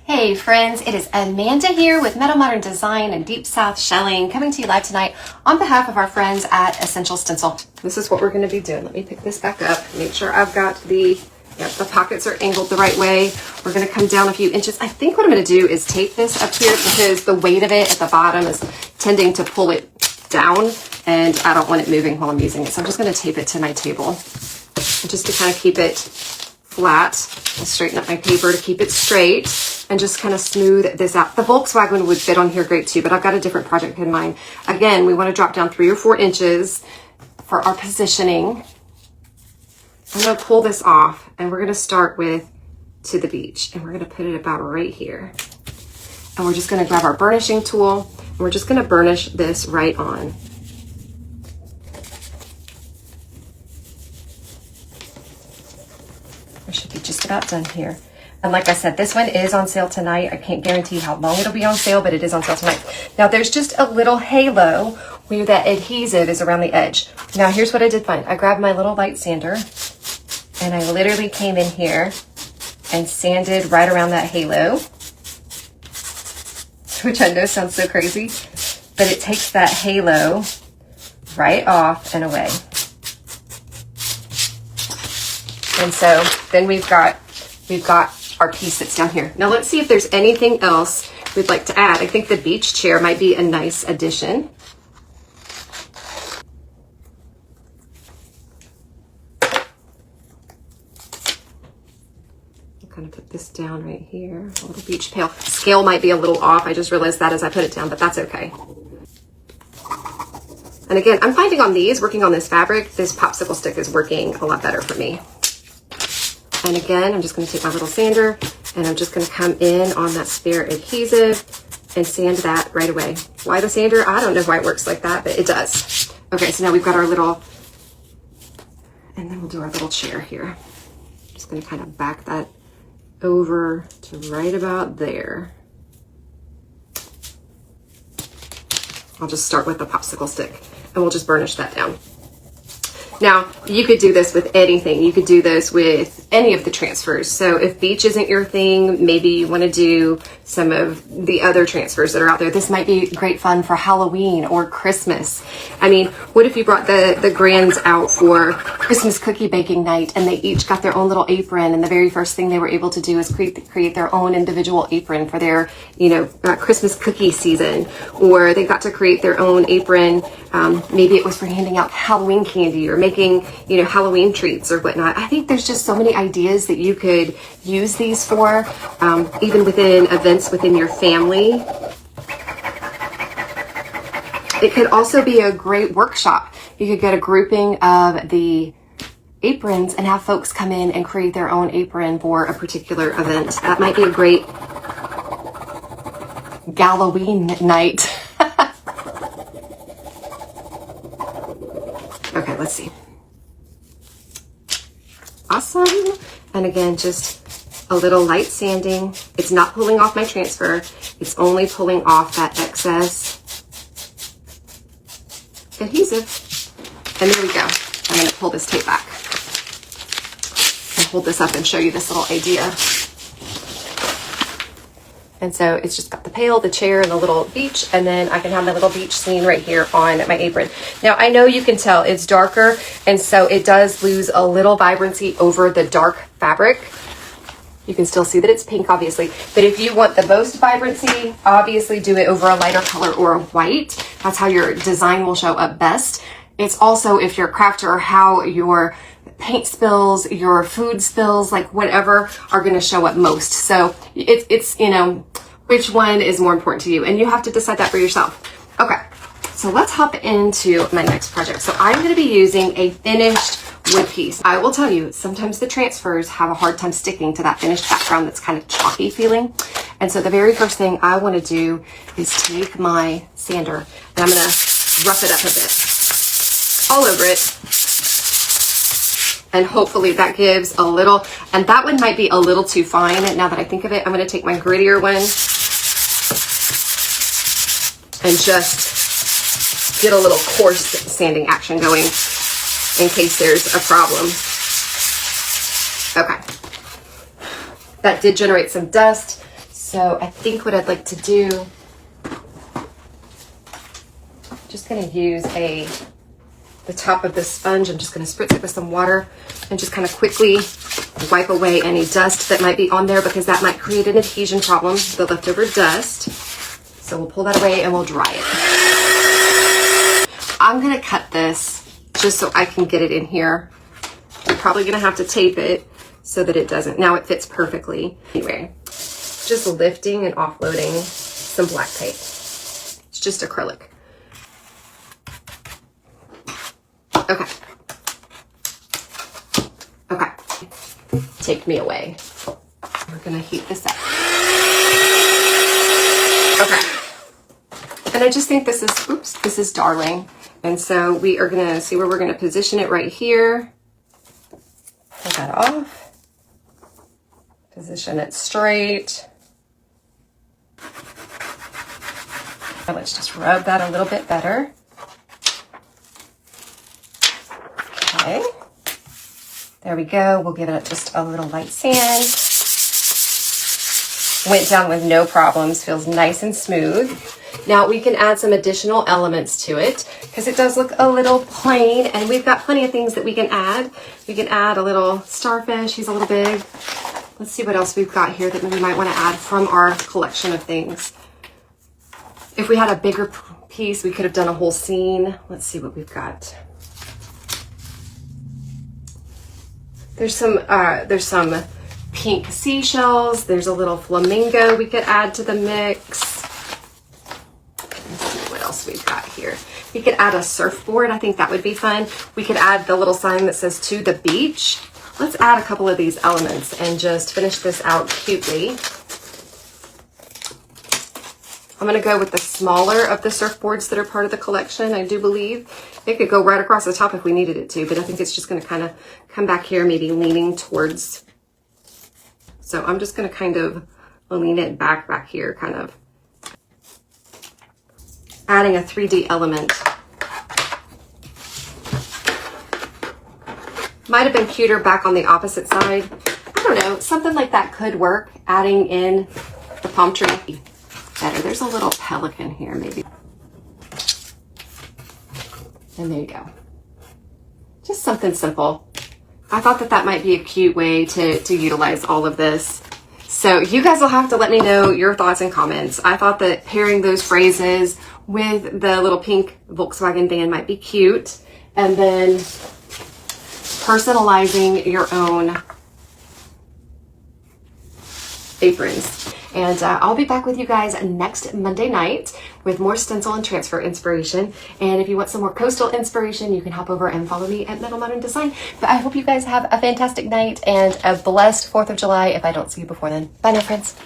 Hey friends, it is Amanda here with Mettle Modern Design and Deep South Shelling, coming to you live tonight on behalf of our friends at Stencil. This is what we're going to be doing. Let me pick this back up, make sure I've got the pockets are angled the right way. We're going to come down a few inches. I think what I'm going to do is tape this up here because the weight of it at the bottom is tending to pull it down and I don't want it moving while I'm using it. So I'm just going to tape it to my table just to kind of keep it flat. I'll straighten up my paper to keep it straight and just kind of smooth this out. The Volkswagen would fit on here great too, but I've got a different project in mind. Again, we want to drop down 3 or 4 inches for our positioning. I'm going to pull this off and we're going to start with to the beach and we're going to put it about right here. And we're just going to grab our burnishing tool and we're just going to burnish this right on. I should be just about done here. And like I said, this one is on sale tonight. I can't guarantee how long it'll be on sale, but it is on sale tonight. Now there's just a little halo where that adhesive is around the edge. Now here's what I did find. I grabbed my little light sander and I literally came in here and sanded right around that halo, which I know sounds so crazy, but it takes that halo right off and away. And so then we've got our piece that's down here. Now let's see if there's anything else we'd like to add. I think the beach chair might be a nice addition. I'll kind of put this down right here. A little beach pail. Scale might be a little off. I just realized that as I put it down, but that's okay. And again, I'm finding on these, working on this fabric, this popsicle stick is working a lot better for me. And again, I'm just going to take my little sander and I'm just going to come in on that spare adhesive and sand that right away. Why the sander? I don't know why it works like that, but it does. Okay, so now we've got our little, and then we'll do our little chair here. Just going to kind of back that over to right about there. I'll just start with the popsicle stick and we'll just burnish that down. Now, you could do this with anything. You could do this with any of the transfers. So if beach isn't your thing, maybe you want to do some of the other transfers that are out there. This might be great fun for Halloween or Christmas. I mean, what if you brought the grands out for Christmas cookie baking night and they each got their own little apron and the very first thing they were able to do is create their own individual apron for their, Christmas cookie season, or they got to create their own apron. Maybe it was for handing out Halloween candy or making, Halloween treats or whatnot. I think there's just so many ideas that you could use these for, even within events within your family. It could also be a great workshop. You could get a grouping of the aprons and have folks come in and create their own apron for a particular event. That might be a great Halloween night. Okay, let's see. Awesome. And again, just a little light sanding. It's not pulling off my transfer. It's only pulling off that excess adhesive. And there we go. I'm going to pull this tape back and hold this up and show you this little idea. And so it's just got the pail, the chair, and the little beach, and then I can have my little beach scene right here on my apron. Now I know you can tell it's darker, and so it does lose a little vibrancy over the dark fabric. You can still see that it's pink, obviously, but if you want the most vibrancy, obviously do it over a lighter color or a white. That's how your design will show up best. It's also, if you're a crafter, how your paint spills, your food spills, like whatever, are going to show up most. So it's which one is more important to you, and you have to decide that for yourself. Okay, so let's hop into my next project. So I'm going to be using a finished wood piece. I will tell you, sometimes the transfers have a hard time sticking to that finished background that's kind of chalky feeling. And so the very first thing I want to do is take my sander and I'm going to rough it up a bit, all over it. And hopefully that gives a little, and that one might be a little too fine. Now that I think of it, I'm going to take my grittier one and just get a little coarse sanding action going in case there's a problem. Okay. That did generate some dust. So I think what I'd like to do, just gonna use the top of this sponge. I'm just gonna spritz it with some water and just kind of quickly wipe away any dust that might be on there, because that might create an adhesion problem, the leftover dust. So we'll pull that away and we'll dry it. I'm gonna cut this just so I can get it in here. I'm probably gonna have to tape it so that it doesn't. Now it fits perfectly. Anyway, just lifting and offloading some black paint. It's just acrylic. Okay. Okay. Take me away. We're gonna heat this up. Okay. And I just think this is, oops, this is darling. And so we are gonna see where we're gonna position it right here. Pull that off. Position it straight. Now let's just rub that a little bit better. Okay. There we go. We'll give it just a little light sand. Went down with no problems. Feels nice and smooth. Now we can add some additional elements to it because it does look a little plain, and we've got plenty of things that we can add. We can add a little starfish. He's a little big. Let's see what else we've got here that we might want to add from our collection of things. If we had a bigger piece, we could have done a whole scene. Let's see what we've got. There's some pink seashells. There's a little flamingo we could add to the mix. Let's see what else we've got here. We could add a surfboard. I think that would be fun. We could add the little sign that says "to the beach." Let's add a couple of these elements and just finish this out cutely. I'm gonna go with the smaller of the surfboards that are part of the collection. I do believe it could go right across the top if we needed it to, but I think it's just gonna kind of come back here, maybe leaning towards. So I'm just gonna kind of lean it back here, kind of adding a 3D element. Might have been cuter back on the opposite side. I don't know, something like that could work, adding in the palm tree. Better. There's a little pelican here, maybe. And there you go. Just something simple. I thought that might be a cute way to utilize all of this. So you guys will have to let me know your thoughts and comments. I thought that pairing those phrases with the little pink Volkswagen van might be cute. And then personalizing your own aprons. And I'll be back with you guys next Monday night with more stencil and transfer inspiration. And if you want some more coastal inspiration, you can hop over and follow me at Mettle Modern Design. But I hope you guys have a fantastic night and a blessed 4th of July if I don't see you before then. Bye now, friends.